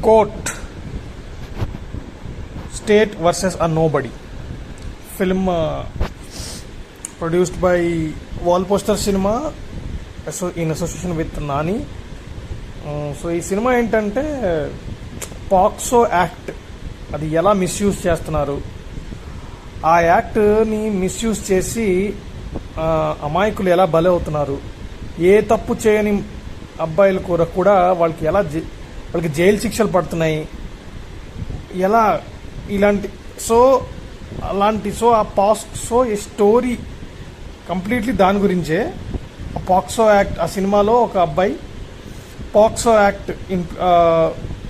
Court state versus a nobody film produced by wall poster cinema in association with Nani. So ఈ cinema ఏంటంటే POCSO act అది ఎలా misuse చేస్తున్నారు, ఆ యాక్ట్ని misuse చేసి అమాయకులు ఎలా బలవుతున్నారు, ఏ తప్పు చేయని అబ్బాయిలు కూడా వాళ్ళకి జైలు శిక్షలు పడుతున్నాయి, ఎలా ఇలాంటి ఈ స్టోరీ కంప్లీట్లీ దాని గురించే. ఆ పాక్సో యాక్ట్ ఆ సినిమాలో ఒక అబ్బాయి పాక్సో యాక్ట్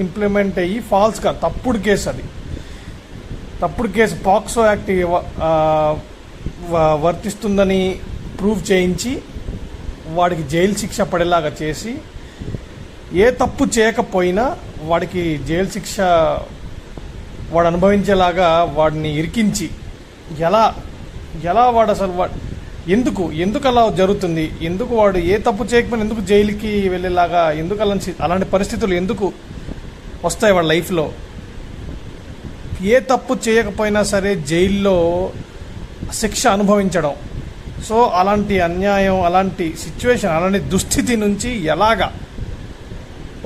ఇంప్లిమెంట్ అయ్యి ఫాల్స్గా తప్పుడు కేసు పాక్సో యాక్ట్ వర్తిస్తుందని ప్రూవ్ చేయించి వాడికి జైలు శిక్ష పడేలాగా చేసి, ఏ తప్పు చేయకపోయినా వాడికి జైలు శిక్ష వాడు అనుభవించేలాగా వాడిని ఇరికించి ఎలా వాడు అసలు ఎందుకు అలా జరుగుతుంది, ఎందుకు వాడు ఏ తప్పు చేయకపోయినా ఎందుకు జైలుకి వెళ్ళేలాగా, ఎందుకు అలాంటి పరిస్థితులు ఎందుకు వస్తాయి వాడి లైఫ్లో, ఏ తప్పు చేయకపోయినా సరే జైల్లో శిక్ష అనుభవించడం. సో అలాంటి అన్యాయం, అలాంటి సిచ్యువేషన్, అలాంటి దుస్థితి నుంచి ఎలాగా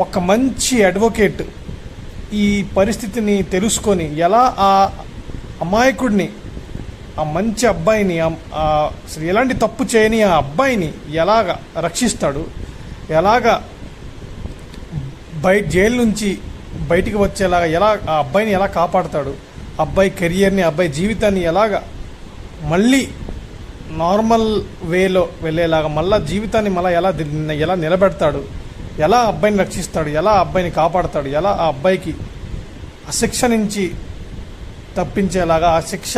ఒక మంచి అడ్వకేట్ ఈ పరిస్థితిని తెలుసుకొని ఎలా ఆ అమాయకుడిని, ఆ మంచి అబ్బాయిని, అసలు ఎలాంటి తప్పు చేయని ఆ అబ్బాయిని ఎలాగా రక్షిస్తాడు, ఎలాగా జైలు నుంచి బయటికి వచ్చేలాగా ఆ అబ్బాయిని ఎలా కాపాడుతాడు, అబ్బాయి కెరియర్ని, అబ్బాయి జీవితాన్ని ఎలాగా మళ్ళీ నార్మల్ వేలో వెళ్ళేలాగా మళ్ళీ జీవితాన్ని ఎలా నిలబెడతాడు, ఎలా అబ్బాయిని రక్షిస్తాడు, ఎలా అబ్బాయిని కాపాడతాడు, ఎలా ఆ అబ్బాయికి ఆ శిక్ష నుంచి తప్పించేలాగా, ఆ శిక్ష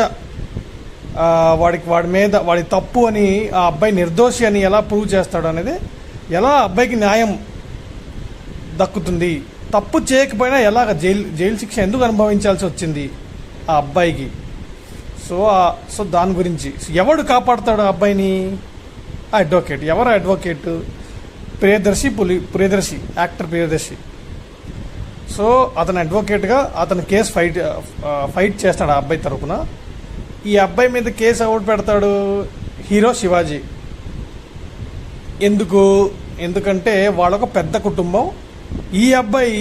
వాడి తప్పు అని, ఆ అబ్బాయి నిర్దోషి అని ఎలా ప్రూవ్ చేస్తాడు అనేది, ఎలా అబ్బాయికి న్యాయం దక్కుతుంది, తప్పు చేయకపోయినా ఎలాగ జైలు శిక్ష ఎందుకు అనుభవించాల్సి వచ్చింది ఆ అబ్బాయికి. సో దాని గురించి ఎవడు కాపాడుతాడు ఆ అబ్బాయిని? ఆ అడ్వకేట్. ఎవరు advocate? Priyadarshi actor Priyadarshi. So అతను అడ్వకేట్గా అతను కేసు ఫైట్ చేస్తాడు ఆ అబ్బాయి తరపున. ఈ అబ్బాయి మీద కేసు ఎవడు పెడతాడు? హీరో శివాజీ. ఎందుకంటే వాళ్ళొక పెద్ద కుటుంబం. ఈ అబ్బాయి,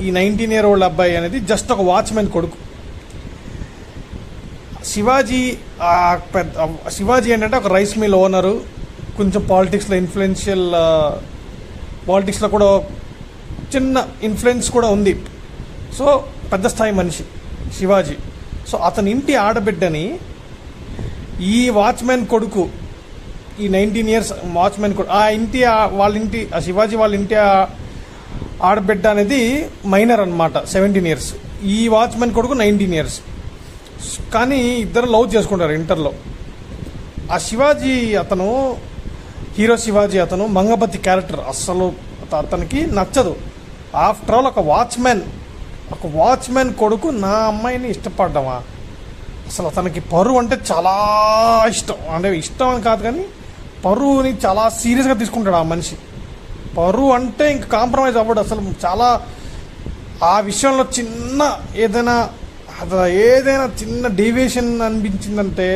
ఈ 19 year old అబ్బాయి అనేది జస్ట్ ఒక వాచ్మెన్ కొడుకు. శివాజీ ఏంటంటే ఒక రైస్ మిల్ ఓనరు, కొంచెం పాలిటిక్స్లో కూడా చిన్న ఇన్ఫ్లుయెన్స్ కూడా ఉంది. సో పెద్ద స్థాయి మనిషి శివాజీ. సో అతని ఇంటి ఆడబిడ్డని ఈ వాచ్మెన్ కొడుకు, ఈ 19 years వాచ్మెన్ కొడుకు, ఆ శివాజీ వాళ్ళ ఇంటి ఆడబిడ్డ అనేది మైనర్ అనమాట, 17 years. ఈ వాచ్మెన్ కొడుకు 19 years. కానీ ఇద్దరు లవ్ చేసుకుంటారు ఇంటర్లో. ఆ శివాజీ హీరో శివాజీ అతను మంగపతి క్యారెక్టర్ అస్సలు అతనికి నచ్చదు. ఆఫ్టర్ ఆల్ ఒక వాచ్మెన్ కొడుకు నా అమ్మాయిని ఇష్టపడ్డామా? అసలు అతనికి పరువు అంటే చాలా ఇష్టం. అంటే ఇష్టం అని కాదు కానీ పరువుని చాలా సీరియస్గా తీసుకుంటాడు ఆ మనిషి. పరువు అంటే ఇంక కాంప్రమైజ్ అవ్వడు అసలు. చాలా ఆ విషయంలో ఏదైనా చిన్న డీవియేషన్ అనిపించిందంటే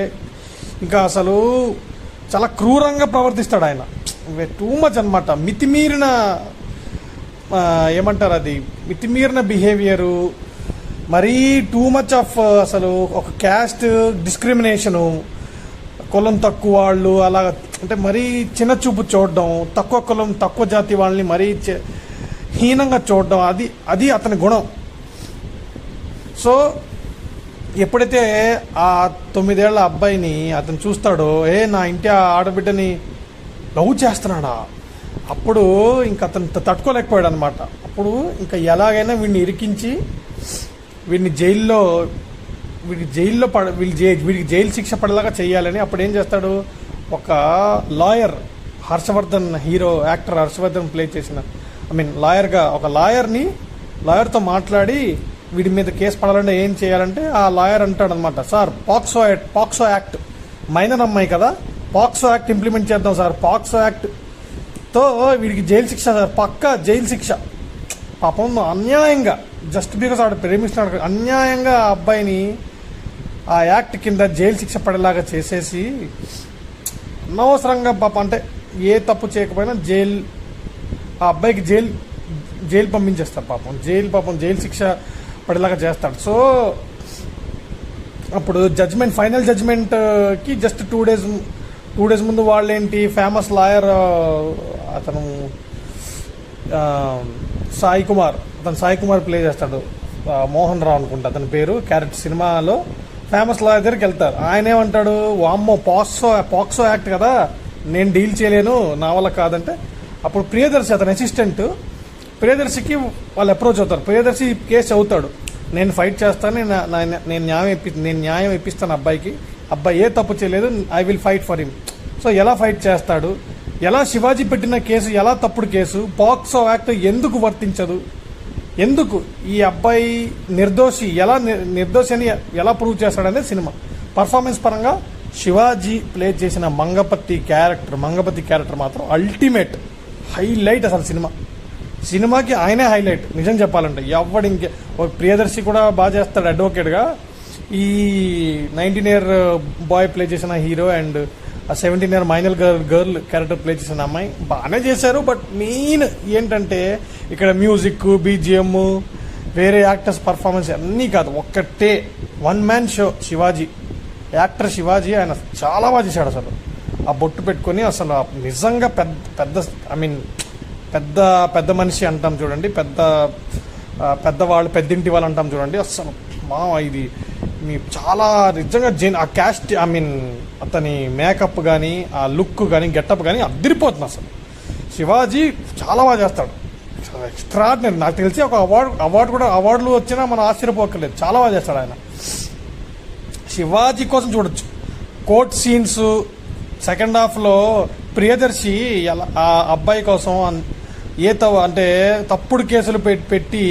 ఇంకా అసలు చాలా క్రూరంగా ప్రవర్తిస్తాడు ఆయన. టూ మచ్ అనమాట. మితిమీరిన మితిమీరిన బిహేవియరు, మరీ టూ మచ్ ఆఫ్ అసలు ఒక క్యాస్ట్ డిస్క్రిమినేషను, కులం తక్కువ వాళ్ళు అలాగ అంటే మరీ చిన్న చూపు చూడడం, తక్కువ కులం తక్కువ జాతి వాళ్ళని మరీ హీనంగా చూడడం, అది అతని గుణం. సో ఎప్పుడైతే ఆ 9 ఏళ్ల అబ్బాయిని అతను చూస్తాడో, నా ఇంటి ఆడబిడ్డని లవ్ చేస్తున్నాడా, అప్పుడు ఇంకా అతను తట్టుకోలేకపోయాడు అనమాట. అప్పుడు ఇంకా ఎలాగైనా వీడిని ఇరికించి వీడికి జైలు శిక్ష పడేలాగా చేయాలని అప్పుడు ఏం చేస్తాడు, ఒక lawyer Harshavardhan, actor Harshavardhan play చేసిన లాయర్గా ఒక లాయర్తో మాట్లాడి వీడి మీద కేసు పడాలంటే ఏం చేయాలంటే ఆ లాయర్ అంటాడు అనమాట, సార్ పాక్సో యాక్ట్ మైనర్ అమ్మాయి కదా, పాక్సో యాక్ట్ ఇంప్లిమెంట్ చేద్దాం సార్, పాక్సో యాక్ట్తో వీడికి జైలు శిక్ష సార్, పక్కా జైలు శిక్ష పాపం అన్యాయంగా జస్ట్ బికాస్ ఆడు ప్రేమిస్తున్నాడు అన్యాయంగా ఆ అబ్బాయిని ఆ యాక్ట్ కింద జైలు శిక్ష పడేలాగా చేసేసి అనవసరంగా పాపం అంటే ఏ తప్పు చేయకపోయినా ఆ అబ్బాయికి జైలు పంపించేస్తారు పాపం జైలు శిక్ష పడేలాగా చేస్తాడు. సో అప్పుడు ఫైనల్ జడ్జ్మెంట్కి జస్ట్ టూ డేస్ ముందు వాళ్ళేంటి ఫేమస్ లాయర్ అతను సాయి కుమార్ ప్లే చేస్తాడు, మోహన్ రావు అనుకుంటా అతని పేరు క్యారెక్టర్. సినిమాలో ఫేమస్ లాయర్ దగ్గరికి వెళ్తారు. ఆయన ఏమంటాడు, వామ్మో పాక్సో యాక్ట్ కదా, నేను డీల్ చేయలేను, నా వల్ల కాదంటే అప్పుడు ప్రియదర్శి అతని అసిస్టెంట్ ప్రియదర్శికి వాళ్ళు అప్రోచ్ అవుతారు. ప్రియదర్శి కేసు అవుతాడు, నేను ఫైట్ చేస్తాను, నేను న్యాయం ఇప్పిస్తాను అబ్బాయి ఏ తప్పు చేయలేదు, I will fight for him. So ఎలా ఫైట్ చేస్తాడు, ఎలా శివాజీ పెట్టిన కేసు ఎలా తప్పుడు కేసు, పాక్సో యాక్ట్ ఎందుకు వర్తించదు, ఎందుకు ఈ అబ్బాయి నిర్దోషి అని ఎలా ప్రూవ్ చేస్తాడనేది సినిమా. పర్ఫార్మెన్స్ పరంగా శివాజీ ప్లే చేసిన మంగపతి క్యారెక్టర్ మాత్రం అల్టిమేట్ హైలైట్. అసలు సినిమాకి ఆయనే హైలైట్ నిజం చెప్పాలంటే. ఇంకే ప్రియదర్శి కూడా బాగా చేస్తాడు అడ్వకేట్గా. ఈ 19 year బాయ్ ప్లే చేసిన హీరో అండ్ ఆ 17 year minor girl character play చేసిన అమ్మాయి బాగానే చేశారు. బట్ మెయిన్ ఏంటంటే ఇక్కడ మ్యూజిక్, బీజిఎం, వేరే యాక్టర్స్ పర్ఫార్మెన్స్ అన్నీ కాదు, ఒక్కటే one man show actor Shivaji. ఆయన చాలా బాగా చేశాడు అసలు. ఆ బొట్టు పెట్టుకొని అసలు నిజంగా పెద్ద మనిషి అంటాం చూడండి, పెద్దవాళ్ళు పెద్దింటి వాళ్ళు అంటాం చూడండి, అసలు ఇది మీ చాలా నిజంగా ఆ క్యాస్ట్ అతని మేకప్ కానీ ఆ లుక్ కానీ గెటప్ కానీ అదిరిపోతుంది అసలు. శివాజీ చాలా బాగా చేస్తాడు, ఎక్స్ట్రాడినరీ. నాకు తెలిసి ఒక అవార్డులు వచ్చినా మనం ఆశ్చర్యపోక్కర్లేదు, చాలా బాగా చేస్తాడు ఆయన. శివాజీ కోసం చూడొచ్చు కోర్ట్ సీన్స్. సెకండ్ హాఫ్లో ప్రియదర్శి ఆ అబ్బాయి కోసం అంటే తప్పుడు కేసులు పెట్టి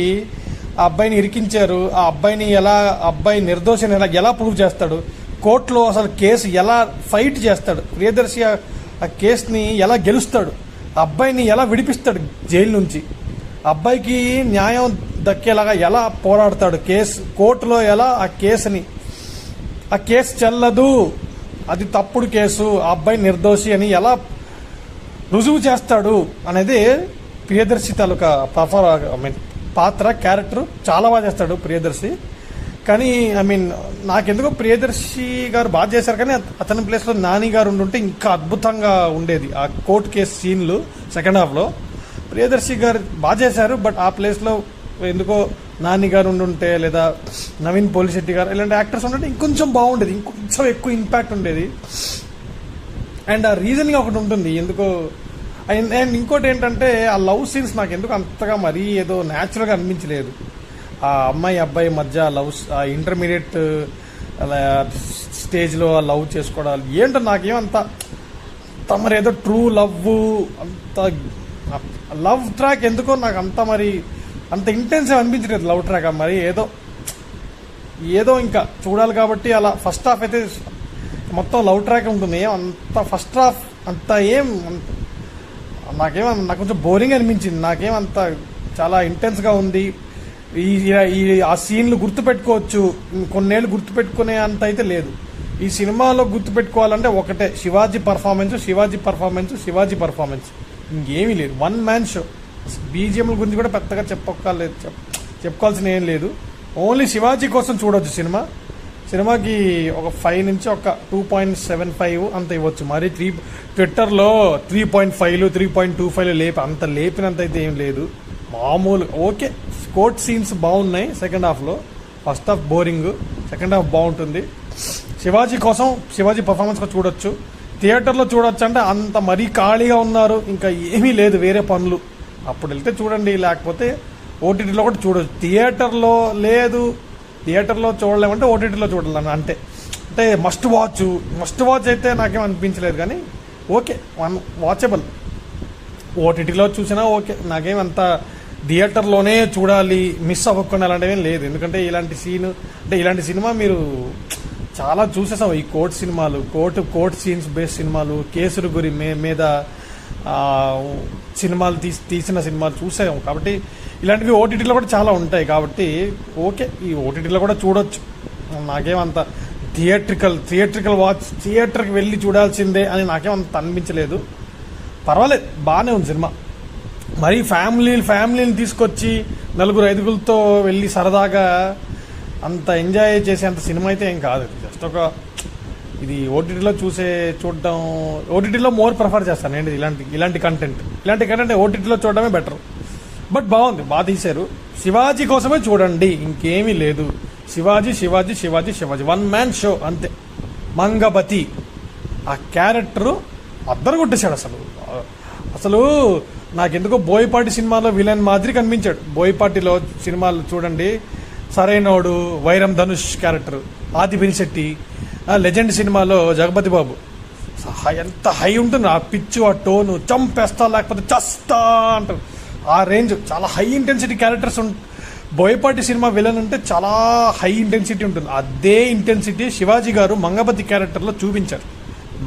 ఆ అబ్బాయిని ఇరికించారు. ఆ అబ్బాయి నిర్దోషిని ఎలా ప్రూవ్ చేస్తాడు, కోర్టులో అసలు కేసు ఎలా ఫైట్ చేస్తాడు, ప్రియదర్శి ఆ కేసుని ఎలా గెలుస్తాడు, ఆ అబ్బాయిని ఎలా విడిపిస్తాడు జైలు నుంచి, ఆ అబ్బాయికి న్యాయం దక్కేలాగా ఎలా పోరాడతాడు, కోర్టులో ఎలా ఆ కేసు చెల్లదు, అది తప్పుడు కేసు, ఆ అబ్బాయి నిర్దోషి అని ఎలా రుజువు చేస్తాడు అనేది ప్రియదర్శి తాలూకా పాత్ర క్యారెక్టర్ చాలా బాగా చేస్తాడు ప్రియదర్శి. కానీ నాకెందుకో ప్రియదర్శి గారు బాగా చేశారు, కానీ అతని ప్లేస్లో నాని గారు ఉండుంటే ఇంకా అద్భుతంగా ఉండేది ఆ కోర్టు కేసు సీన్లు. సెకండ్ హాఫ్లో ప్రియదర్శి గారు బాగా చేశారు, బట్ ఆ ప్లేస్లో ఎందుకో నాని గారు ఉండుంటే లేదా నవీన్ పోలిశెట్టి గారు ఇలాంటి యాక్టర్స్ ఉంటే ఇంకొంచెం బాగుండేది, ఇంకొంచెం ఎక్కువ ఇంపాక్ట్ ఉండేది. అండ్ ఆ రీజనింగ్ ఒకటి ఉంటుంది ఎందుకో. అండ్ ఇంకోటి ఏంటంటే ఆ లవ్ సీన్స్ నాకు ఎందుకు అంతగా మరీ ఏదో న్యాచురల్గా అనిపించలేదు. ఆ అబ్బాయి మధ్య ఆ ఇంటర్మీడియట్ స్టేజ్లో ఆ లవ్ చేసుకోవడాలు ఏంటో నాకేమంత మరి ఏదో ట్రూ అంత లవ్ ట్రాక్ ఎందుకో నాకు అంత ఇంటెన్సివ్ అనిపించలేదు లవ్ ట్రాక్. మరి ఏదో ఇంకా చూడాలి కాబట్టి అలా ఫస్ట్ హాఫ్ అయితే మొత్తం లవ్ ట్రాక్ ఉంటుంది. అంత ఫస్ట్ హాఫ్ అంత నాకు కొంచెం బోరింగ్ అనిపించింది. నాకేమంత చాలా ఇంటెన్స్గా ఉంది. ఆ సీన్లు గుర్తుపెట్టుకోవచ్చు, కొన్నేళ్ళు గుర్తుపెట్టుకునే అంత అయితే లేదు. ఈ సినిమాలో గుర్తుపెట్టుకోవాలంటే ఒకటే, శివాజీ పర్ఫార్మెన్స్, ఇంకేమీ లేదు. One man show. బీజిఎంల గురించి కూడా పెద్దగా చెప్పుకోవాల్సిన ఏం లేదు. ఓన్లీ శివాజీ కోసం చూడొచ్చు సినిమాకి ఒక 5 నుంచి ఒక 2.75 అంత ఇవ్వచ్చు. మరి ట్విట్టర్లో 3.5 3.25 అంత లేపినంత అయితే ఏం లేదు, మామూలు. ఓకే, కోర్ట్ సీన్స్ బాగున్నాయి సెకండ్ హాఫ్లో. First half boring, second half బాగుంటుంది. శివాజీ పర్ఫార్మెన్స్ చూడొచ్చు. థియేటర్లో చూడొచ్చు అంటే అంత మరీ ఖాళీగా ఉన్నారు, ఇంకా ఏమీ లేదు వేరే పనులు, అప్పుడు వెళ్తే చూడండి, లేకపోతే ఓటీటీలో కూడా చూడొచ్చు. థియేటర్లో చూడలేమంటే ఓటీటీలో చూడాలని అంటే మస్ట్ వాచ్ అయితే నాకేం అనిపించలేదు. కానీ ఓకే, వాచబుల్. ఓటీటీలో చూసినా ఓకే, నాకేమంత థియేటర్లోనే చూడాలి, మిస్ అవ్వకుండా అలాంటివేం లేదు. ఎందుకంటే ఇలాంటి సినిమా మీరు చాలా చూసేసాం. ఈ కోర్ట్ సినిమాలు, కోర్ట్ సీన్స్ బేస్డ్ సినిమాలు, కేసుల మీద సినిమాలు తీసిన సినిమాలు చూసాం. కాబట్టి ఇలాంటివి ఓటీటీలో కూడా చాలా ఉంటాయి కాబట్టి ఓకే, ఈ ఓటీటీలో కూడా చూడొచ్చు. నాకేమంత థియేట్రికల్ వాచ్, థియేటర్కి వెళ్ళి చూడాల్సిందే అని నాకేమంత అనిపించలేదు. పర్వాలేదు, బాగానే ఉంది సినిమా. మరి ఫ్యామిలీని తీసుకొచ్చి 4-5 వెళ్ళి సరదాగా అంత ఎంజాయ్ చేసేంత సినిమా అయితే ఏం కాదు. జస్ట్ ఇది ఓటీటీలో చూడడం, ఓటీటీలో మోర్ ప్రిఫర్ చేస్తాను ఏంటి ఇలాంటి కంటెంట్ ఓటీటీలో చూడడమే బెటర్. బట్ బాగుంది, బాగా తీశారు. శివాజీ కోసమే చూడండి, ఇంకేమీ లేదు. శివాజీ 1 మ్యాన్ షో అంతే. మంగపతి ఆ క్యారెక్టరు అద్దరు కొట్టేశాడు. అసలు నాకెందుకో బోయపాటి సినిమాలో విలన్ మాదిరి కనిపించాడు. బోయపాటిలో సినిమాలు చూడండి, సరైనోడు, వైరం ధనుష్ క్యారెక్టర్, ఆది పినిశెట్టి, లెజెండ్ సినిమాలో జగపతి బాబు. ఎంత హై ఉంటుంది ఆ పిచ్చు, ఆ టోను, చంపేస్తా లేకపోతే చస్తా అంటారు. ఆ రేంజ్ చాలా high intensity characters. Boyapati cinema villain అంటే చాలా హై ఇంటెన్సిటీ ఉంటుంది. అదే ఇంటెన్సిటీ శివాజీ గారు మంగపతి క్యారెక్టర్లో చూపించారు.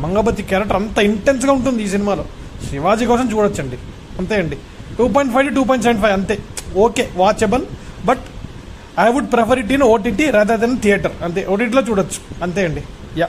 మంగపతి క్యారెక్టర్ అంత ఇంటెన్స్గా ఉంటుంది ఈ సినిమాలో. శివాజీ కోసం చూడొచ్చండి, అంతే అండి. 2.5 to 2.75 అంతే. Okay, watchable. But I would prefer it in OTT rather than theatre. అంతే, ఓటీటీలో చూడొచ్చు అంతే అండి. యా.